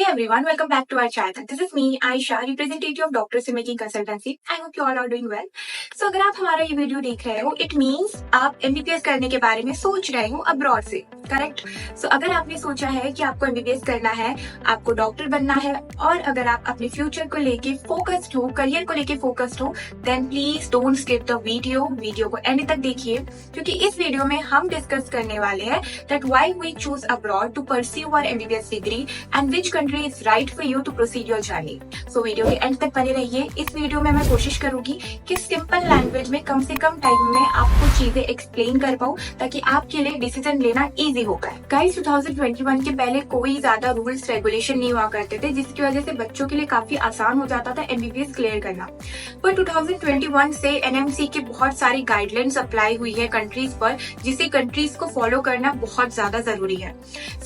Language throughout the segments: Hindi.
Hey everyone, welcome back to our channel. This is me, Aisha, representative of Doctors in Making Consultancy. I hope you all are doing well. So अगर आप हमारा ये वीडियो देख रहे हो, it means आप MBBS करने के बारे में सोच रहे हो अब्रॉड से, करेक्ट? सो अगर आपने सोचा है कि आपको MBBS करना है, आपको डॉक्टर बनना है और अगर आप अपने फ्यूचर को लेके फोकस्ड हो, करियर को लेके फोकस्ड हो, then please don't skip the video को एंड तक देखिए क्योंकि इस वीडियो में हम डिस्कस करने वाले हैं that why we choose abroad to pursue our MBBS degree and which country is right for you to proceed your journey. So video के एंड तक बने रहिए. इस वीडियो में मैं कोशिश करूंगी कि सिंपल लैंग्वेज में कम से कम टाइम में आपको चीजें एक्सप्लेन कर पाऊं ताकि आपके लिए डिसीजन लेना इजी होगा. गाइस 2021 के पहले कोई ज्यादा रूल्स रेगुलेशन नहीं हुआ करते थे जिसकी वजह से बच्चों के लिए काफी आसान हो जाता था MBBS क्लियर करना. पर 2021 से NMC की बहुत सारी गाइडलाइंस अप्लाई हुई है कंट्रीज पर जिसे कंट्रीज को फॉलो करना बहुत ज्यादा जरूरी है.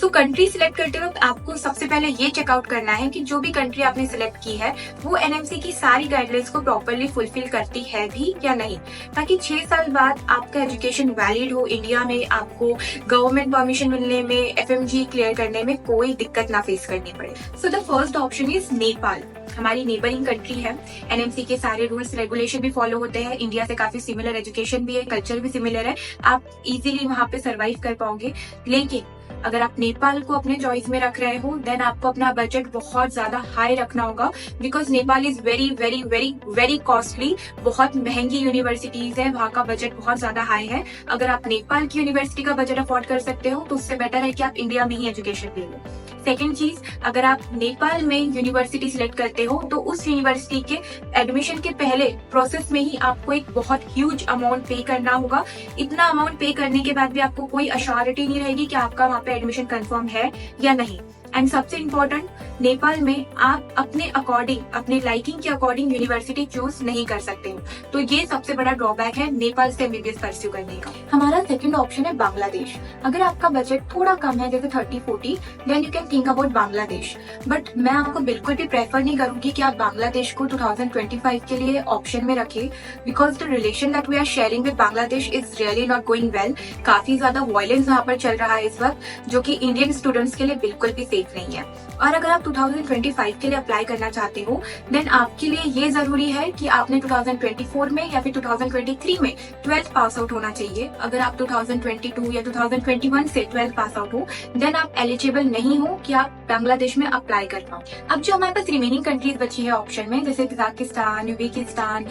सो कंट्री सिलेक्ट करते वक्त आपको सबसे पहले ये चेकआउट करना है कि जो भी कंट्री आपने सिलेक्ट की है वो NMC की सारी गाइडलाइंस को प्रॉपरली फुलफिल करती है भी या नहीं, ताकि 6 साल बाद आपका एजुकेशन वैलिड हो, इंडिया में आपको गवर्नमेंट परमिशन मिलने में, FMG क्लियर करने में कोई दिक्कत ना फेस करनी पड़े. So the first option is Nepal. हमारी नेबरिंग कंट्री है. NMC के सारे रूल्स रेगुलेशन भी फॉलो होते हैं. इंडिया से काफी सिमिलर एजुकेशन भी है, कल्चर भी सिमिलर है. आप इजीली वहां पे सर्वाइव कर पाओगे. लेकिन अगर आप नेपाल को अपने चॉइस में रख रहे हो देन आपको अपना बजट बहुत ज्यादा हाई रखना होगा because Nepal is very very very very costly. बहुत महंगी यूनिवर्सिटीज है, वहाँ का बजट बहुत ज्यादा हाई है. अगर आप नेपाल की यूनिवर्सिटी का बजट अफोर्ड कर सकते हो तो उससे बेटर है कि आप इंडिया में ही एजुकेशन ले लो. सेकेंड चीज, अगर आप नेपाल में यूनिवर्सिटी सिलेक्ट करते हो तो उस यूनिवर्सिटी के एडमिशन के पहले प्रोसेस में ही आपको एक बहुत ह्यूज अमाउंट पे करना होगा. इतना अमाउंट पे करने के बाद भी आपको कोई अश्योरिटी नहीं रहेगी कि आपका वहाँ पे एडमिशन कंफर्म है या नहीं. एंड सबसे इम्पोर्टेंट, नेपाल में आप अपने अकॉर्डिंग, अपने लाइकिंग के अकॉर्डिंग यूनिवर्सिटी चूज नहीं कर सकते हो. तो ये सबसे बड़ा ड्रॉबैक है नेपाल से MBBS परस्यू करने का. हमारा सेकंड ऑप्शन है बांग्लादेश. अगर आपका बजट थोड़ा कम है जैसे 30-40 then you can think about Bangladesh. But मैं आपको बिल्कुल भी प्रेफर नहीं करूंगी कि आप बांग्लादेश को 2025 के लिए ऑप्शन में रखें because the relation that we are sharing with Bangladesh is really not going well. काफी ज्यादा वायलेंस वहाँ पर चल रहा है इस वक्त जो कि इंडियन स्टूडेंट्स के लिए बिल्कुल भी सेफ नहीं है. और अगर आप 2025 के लिए अप्लाई करना चाहते हो देन आपके लिए ये जरूरी है कि आपने 2024 में या फिर 2023 में 12th पास आउट होना चाहिए. अगर आप 2022 या 2021 से 12th पास आउट हो देन आप एलिजिबल नहीं हो कि आप बांग्लादेश में अप्लाई कर पाओ. अब जो हमारे पास रिमेनिंग कंट्रीज बची है ऑप्शन में जैसे Kazakhstan, Uzbekistan,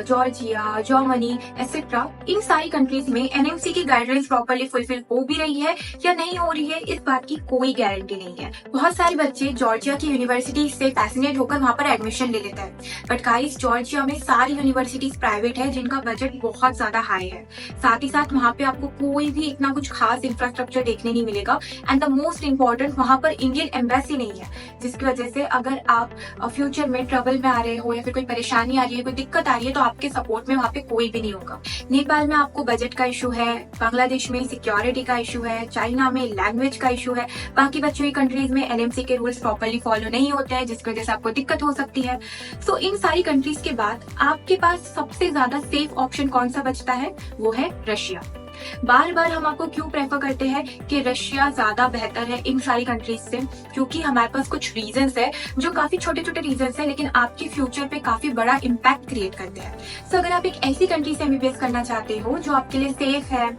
Georgia, Germany etcetera, इन सारी कंट्रीज में NMC की गाइडलाइंस प्रॉपरली फुलफिल हो भी रही है या नहीं हो रही है इस बात की कोई गारंटी नहीं है. बहुत सारे बच्चे जॉर्जिया की यूनिवर्सिटी से फैसिनेट होकर वहाँ पर एडमिशन ले लेते हैं. बट गाइस जॉर्जिया में सारी यूनिवर्सिटीज प्राइवेट है जिनका बजट बहुत ज्यादा हाई है. साथ ही साथ वहाँ पे आपको कोई भी इतना कुछ खास इंफ्रास्ट्रक्चर देखने नहीं मिलेगा. एंड द मोस्ट इम्पोर्टेंट, वहाँ पर इंडियन एम्बेसी नहीं है जिसकी वजह से अगर आप फ्यूचर में ट्रबल में आ रहे हो या फिर कोई परेशानी आ रही है, कोई दिक्कत आ रही है तो आपके सपोर्ट में वहाँ पे कोई भी नहीं होगा. नेपाल में आपको बजट का इशू है, बांग्लादेश में सिक्योरिटी का इशू है, चाइना में लैंग्वेज का इशू है, बाकी बच्चों की कंट्रीज में NMC के रूल्स प्रॉपरली फॉलो नहीं होते हैं जिसकी वजह से आपको दिक्कत हो सकती है. सो इन सारी कंट्रीज के बाद आपके पास सबसे ज्यादा सेफ ऑप्शन कौन सा बचता है, वो है रशिया. बार बार हम आपको क्यों प्रेफर करते हैं कि रशिया ज्यादा बेहतर है इन सारी कंट्रीज से, क्योंकि हमारे पास कुछ रीजंस है जो काफी छोटे छोटे रीजंस है लेकिन आपके फ्यूचर पे काफी बड़ा इम्पैक्ट क्रिएट करते हैं. सो अगर आप एक ऐसी कंट्री से MBBS करना चाहते हो जो आपके लिए सेफ है,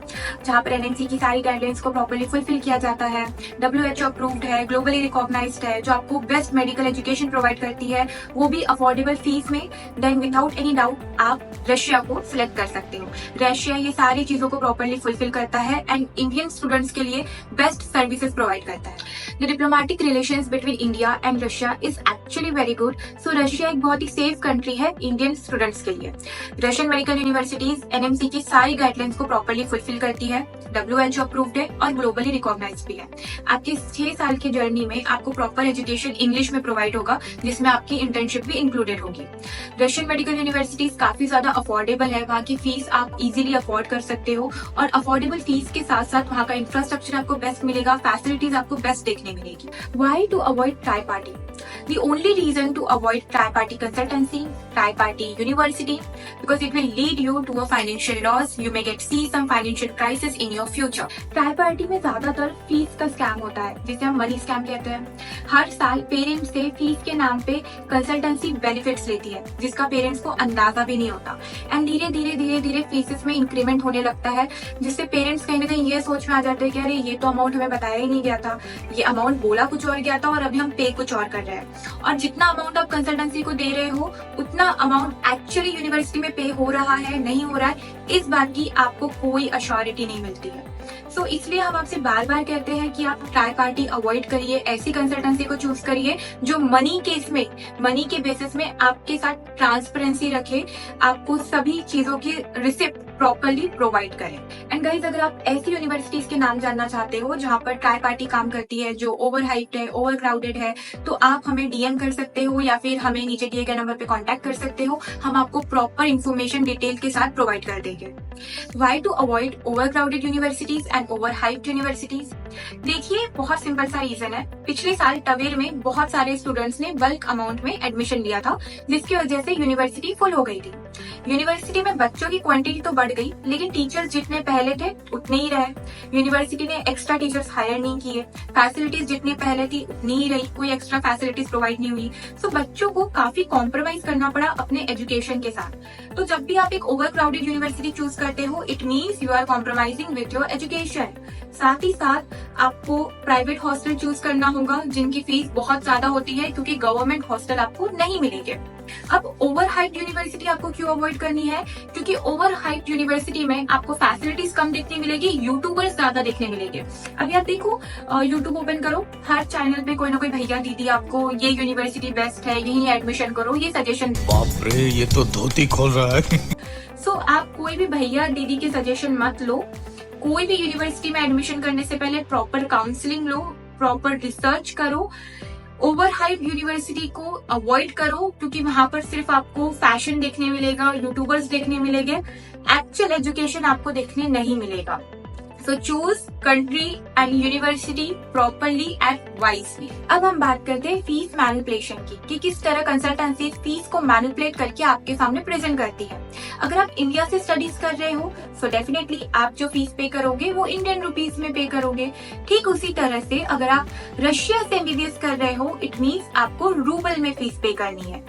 जहाँ पर NMC की सारी गाइडलाइंस को प्रॉपरली फुलफिल किया जाता है, WHO अप्रूव्ड है, ग्लोबली रिकॉग्नाइज्ड है, जो आपको बेस्ट मेडिकल एजुकेशन प्रोवाइड करती है वो भी अफोर्डेबल फीस में, देन विदाउट एनी डाउट आप रशिया को सिलेक्ट कर सकते हो. रशिया ये सारी चीजों को प्रॉपरली फुलफिल करता है एंड इंडियन स्टूडेंट्स के लिए बेस्ट सर्विसेज प्रोवाइड करता है. The diplomatic relations between India and Russia is actually very good. So Russia एक बहुत ही सेफ कंट्री है इंडियन स्टूडेंट्स के लिए. रशियन मेडिकल यूनिवर्सिटीज NMC की सारी गाइडलाइंस को प्रॉपरली फुलफिल करती है, WHO अप्रूव्ड है और ग्लोबली रिकॉग्नाइज्ड भी है. आपके 6 साल की जर्नी में आपको प्रॉपर एजुकेशन इंग्लिश में प्रोवाइड होगा जिसमें आपकी इंटर्नशिप भी इंक्लूडेड होगी. रशियन मेडिकल यूनिवर्सिटीज काफी ज्यादा अफोर्डेबल है, वहाँ की फीस आप इजीली अफोर्ड कर सकते हो और अफोर्डेबल फीस के साथ साथ वहाँ का इंफ्रास्ट्रक्चर आपको बेस्ट मिलेगा, फैसिलिटीज आपको बेस्ट देखने मिलेगी. Why to avoid try party. The only reason to avoid tri-party consultancy, tri-party university, because it will lead you to a financial loss. You may see some financial crisis in your future. Tri-party में ज्यादातर फीस का स्कैम होता है, जिसे हम मनी स्कैम कहते हैं। हर साल पेरेंट्स से फीस के नाम पे कंसल्टेंसी बेनिफिट्स लेती है, जिसका पेरेंट्स को अंदाजा भी नहीं होता। एंड धीरे धीरे फीसेस में इंक्रीमेंट होने लगता है, जिससे पेरेंट्स कहीं ना कहीं ये सोच में आ जाते हैं कि अरे ये तो अमाउंट हमें बताया ही नहीं गया था, ये अमाउंट बोला कुछ और गया था और अभी हम पे कुछ और कर रहे हैं। और जितना अमाउंट आप कंसल्टेंसी को दे रहे हो उतना अमाउंट एक्चुअली यूनिवर्सिटी में पे हो रहा है नहीं हो रहा है, इस बात की आपको कोई अश्योरिटी नहीं मिलती है। सो इसलिए हम आपसे बार बार कहते हैं कि आप ट्राई पार्टी अवॉइड करिए, ऐसी कंसल्टेंसी को चूज करिए जो मनी के बेसिस में आपके साथ ट्रांसपेरेंसी रखे, आपको सभी चीजों की रिसिप्ट प्रॉपरली प्रोवाइड करें। एंड गाइज, अगर आप ऐसी यूनिवर्सिटीज के नाम जानना चाहते हो जहाँ पर ट्राई पार्टी काम करती है, जो ओवर हाइप्ड है, ओवर क्राउडेड है, तो आप हमें डीएम कर सकते हो या फिर हमें नीचे दिए गए नंबर पे कांटेक्ट कर सकते हो। हम आपको प्रॉपर इन्फॉर्मेशन डिटेल के साथ प्रोवाइड कर देंगे। Why to avoid overcrowded universities and overhyped universities? देखिए, बहुत सिंपल सा रीजन है। पिछले साल टवेर में बहुत सारे स्टूडेंट्स ने बल्क अमाउंट में एडमिशन लिया था, जिसकी वजह से यूनिवर्सिटी फुल हो गई थी। यूनिवर्सिटी में बच्चों की क्वांटिटी तो बढ़ गई, लेकिन टीचर्स जितने पहले थे उतने ही रहे। यूनिवर्सिटी ने एक्स्ट्रा टीचर्स हायर नहीं किए, फैसिलिटीज जितनी पहले थी उतनी ही रही, कोई एक्स्ट्रा फैसिलिटीज प्रोवाइड नहीं हुई। सो बच्चों को काफी कॉम्प्रोमाइज करना पड़ा अपने एजुकेशन के साथ। तो जब भी आप एक ओवर क्राउडेड यूनिवर्सिटी चूज करते हो, it means you are compromising with your education. साथ ही साथ आपको प्राइवेट हॉस्टल चूज करना होगा, जिनकी फीस बहुत ज्यादा होती है, क्योंकि गवर्नमेंट हॉस्टल आपको नहीं मिलेंगे। अब ओवर हाइप्ड यूनिवर्सिटी आपको क्यों अवॉइड करनी है? क्योंकि ओवर हाइप्ड यूनिवर्सिटी में आपको फैसिलिटीज कम देखने मिलेगी, यूट्यूबर्स ज्यादा देखने मिलेंगे। अभी आप देखो, यूट्यूब ओपन करो, हर चैनल पे कोई ना कोई भैया दीदी आपको ये यूनिवर्सिटी बेस्ट है, यही एडमिशन करो, ये सजेशन। बाप रे, ये तो धोती खोल रहा है। सो आप कोई भी भैया दीदी के सजेशन मत लो। कोई भी यूनिवर्सिटी में एडमिशन करने से पहले प्रॉपर काउंसलिंग लो, प्रॉपर रिसर्च करो। ओवर हाइप यूनिवर्सिटी को अवॉइड करो, क्योंकि वहां पर सिर्फ आपको फैशन देखने मिलेगा, यूट्यूबर्स देखने मिलेंगे, एक्चुअल एजुकेशन आपको देखने नहीं मिलेगा। So choose country and university properly and wisely. अब हम बात करते हैं फीस मैनिपुलेशन की, कि किस तरह कंसल्टेंसी फीस को मैनिपुलेट करके आपके सामने प्रेजेंट करती है। अगर आप इंडिया से स्टडीज कर रहे हो, सो डेफिनेटली आप जो फीस पे करोगे वो इंडियन रुपीज में पे करोगे। ठीक उसी तरह से अगर आप रशिया से एमबीबीएस कर रहे हो, इट मीन्स आपको रूबल में फीस पे करनी है।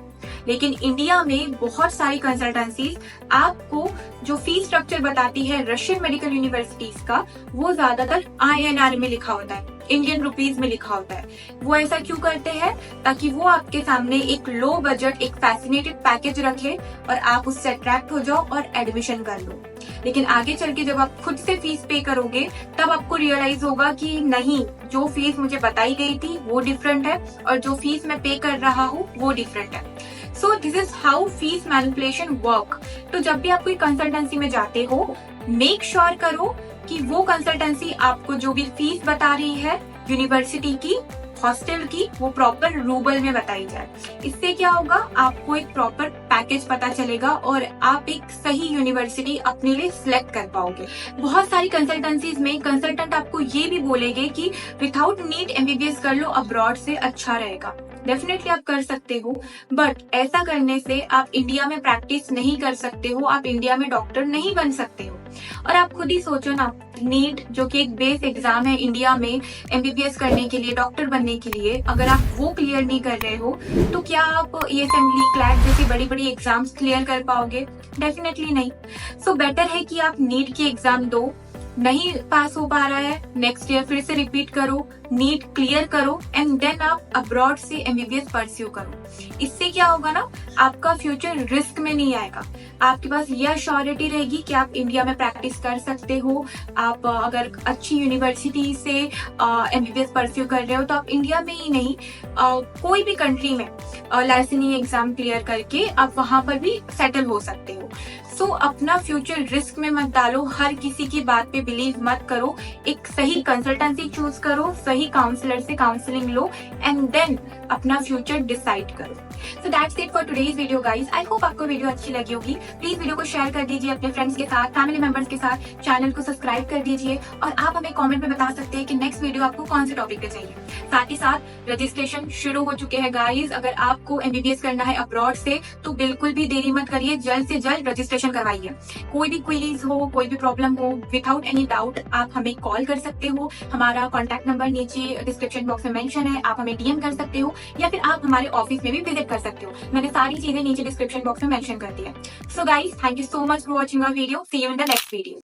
लेकिन इंडिया में बहुत सारी कंसल्टेंसीज आपको जो फीस स्ट्रक्चर बताती है रशियन मेडिकल यूनिवर्सिटीज का, वो ज्यादातर INR में लिखा होता है, इंडियन रुपीज में लिखा होता है। वो ऐसा क्यों करते हैं? ताकि वो आपके सामने एक लो बजट, एक फैसिनेटेड पैकेज रखे और आप उससे अट्रैक्ट हो जाओ और एडमिशन कर लो। लेकिन आगे चल के जब आप खुद से फीस पे करोगे, तब आपको रियलाइज होगा कि नहीं, जो फीस मुझे बताई गई थी वो डिफरेंट है और जो फीस मैं पे कर रहा हूँ वो डिफरेंट है। So this is how fees manipulation work. तो जब भी आप कोई कंसल्टेंसी में जाते हो, मेक श्योर करो कि वो कंसल्टेंसी आपको जो भी फीस बता रही है यूनिवर्सिटी की, हॉस्टल की, वो प्रॉपर रूबल में बताई जाए। इससे क्या होगा, आपको एक प्रॉपर पैकेज पता चलेगा और आप एक सही यूनिवर्सिटी अपने लिए सिलेक्ट कर पाओगे। बहुत सारी कंसल्टेंसीज में कंसल्टेंट आपको ये भी बोलेंगे कि विदाउट नीट एमबीबीएस कर लो, अब्रॉड से अच्छा रहेगा। डेफिनेटली आप कर सकते हो, बट ऐसा करने से आप इंडिया में प्रैक्टिस नहीं कर सकते हो, आप इंडिया में डॉक्टर नहीं बन सकते हो। और आप खुद ही सोचो ना, नीट जो कि एक बेस एग्जाम है इंडिया में एमबीबीएस करने के लिए, डॉक्टर बनने के लिए, अगर आप वो क्लियर नहीं कर रहे हो, तो क्या आप ESML, क्लैट जैसी बड़ी बड़ी एग्जाम्स क्लियर कर पाओगे? डेफिनेटली नहीं। सो बेटर है कि आप नीट की एग्जाम दो, नहीं पास हो पा रहा है, नेक्स्ट ईयर फिर से रिपीट करो, नीट क्लियर करो एंड देन आप अब्रॉड से एमबीबीएस परस्यू करो। इससे क्या होगा ना, आपका फ्यूचर रिस्क में नहीं आएगा। आपके पास यह श्योरिटी रहेगी कि आप इंडिया में प्रैक्टिस कर सकते हो। आप अगर अच्छी यूनिवर्सिटी से एमबीबीएस परस्यू कर रहे हो, तो आप इंडिया में ही नहीं, कोई भी कंट्री में लाइसेंसिंग एग्जाम क्लियर करके आप वहां पर भी सेटल हो सकते हो। सो अपना फ्यूचर रिस्क में मत डालो, हर किसी की बात पे बिलीव मत करो, एक सही कंसल्टेंसी चूज करो, सही काउंसलर से काउंसलिंग लो एंड देन अपना फ्यूचर डिसाइड करो। So that's it for today's video guys. I hope आपको वीडियो अच्छी लगी होगी। प्लीज वीडियो को शेयर कर दीजिए अपने फ्रेंड्स के साथ, फैमिली मेंबर्स के साथ, चैनल को सब्सक्राइब कर दीजिए और आप हमें कमेंट में बता सकते हैं कि नेक्स्ट वीडियो आपको कौन से टॉपिक पे चाहिए। साथ ही साथ रजिस्ट्रेशन शुरू हो चुके हैं गाइस। अगर आपको एमबीबीएस करना है अब्रॉड से तो बिल्कुल भी देरी मत करिए, जल्द से जल्द रजिस्ट्रेशन करवाइए। कोई भी क्वेरीज हो, कोई भी प्रॉब्लम हो, विदाउट एनी डाउट आप हमें कॉल कर सकते हो। हमारा कॉन्टैक्ट नंबर नीचे डिस्क्रिप्शन बॉक्स में मेंशन है, आप हमें डीएम कर सकते हो या फिर आप हमारे ऑफिस में भी विजिट कर सकते हो। मैंने सारी चीजें नीचे डिस्क्रिप्शन बॉक्स में मेंशन कर दी है। So guys, thank you so much for watching our video. See you in the next video.